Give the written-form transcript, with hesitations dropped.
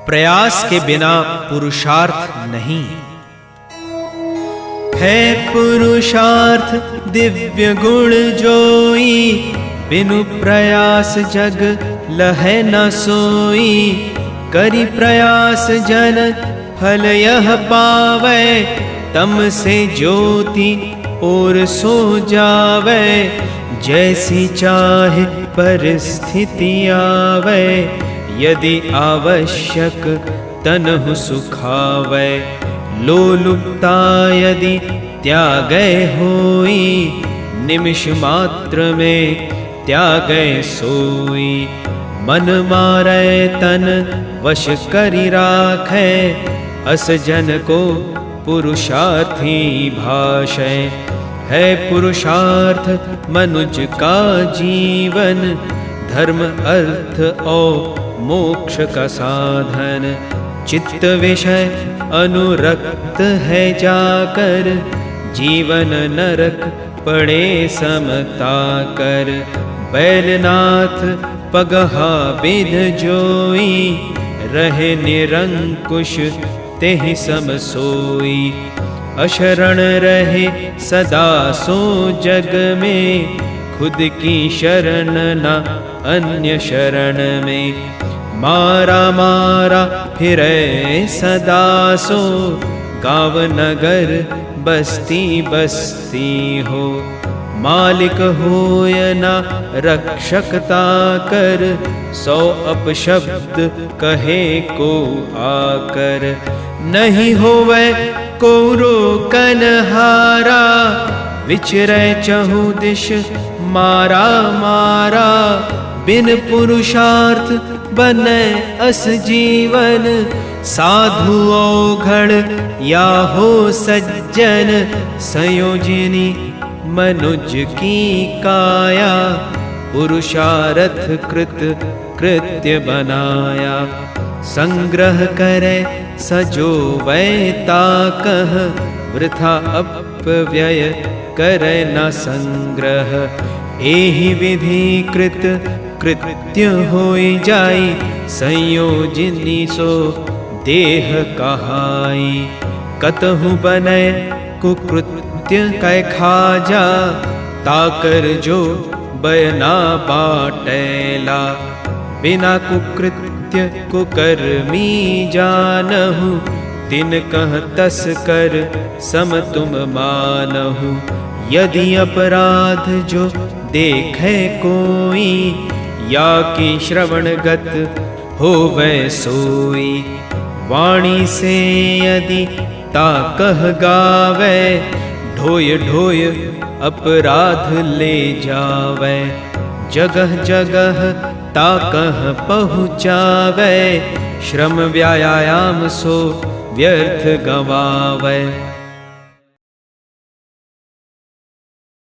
प्रयास के बिना पुरुषार्थ नहीं। है पुरुषार्थ दिव्य गुण जोई, बिनु प्रयास जग लहै न सोई। करि प्रयास जन फल यह पावै, तम से ज्योति और सो जावै। जैसी चाहे परिस्थिति आवै, यदि आवश्यक तनहु सुखावै। लोलुपता यदि त्यागै होई, निमिष मात्र में त्यागै सोई। मन मारै तन वश करि राखै, अस जन को पुरुषार्थी भाषै। है पुरुषार्थ मनुज का जीवन, धर्म अर्थ और मोक्ष का साधन। चित्त विषय अनुरक्त है जाकर, जीवन नरक पड़े समता कर। बैलनाथ पगहा बिध जोई, रहे निरंकुश तेहि सम सोई। अशरण रहे सदा सो जग में, खुद की शरण न अन्य शरण में। मारा मारा फिरे सदा सो, गाँव नगर बस्ती बस्ती हो। मालिक होय न रक्षकता कर, सौ अपशब्द कहे को आकर। नहीं होवे को रोकन हारा, विचरै चहु दिश मारा मारा। बिन पुरुषार्थ बने अस जीवन, साधु औघड़ या हो सज्जन। संयोजिनी मनुज की काया, पुरुषार्थ कृत कृत्य बनाया। संग्रह करे सजो वैता कह, वृथा अपव्यय करे न संग्रह। एहि विधि कृत कृत्य होई जाई, संयोजिनी सो देह कहाई। कतहु बने कुकृत्य कै खाजा, ताकर जो बयना बाटेला। बिना कुकृत्य कुकर्मी जानहु, तिन कह तस कर सम तुम मानहु। यदि अपराध जो देखे कोई, या कि श्रवणगत होवै सोई। वाणी से यदि ता कह गावै, ढोय ढोय अपराध ले जावै। जगह जगह ता कह पहुँचावै, श्रम व्यायाम सो व्यर्थ गवावै।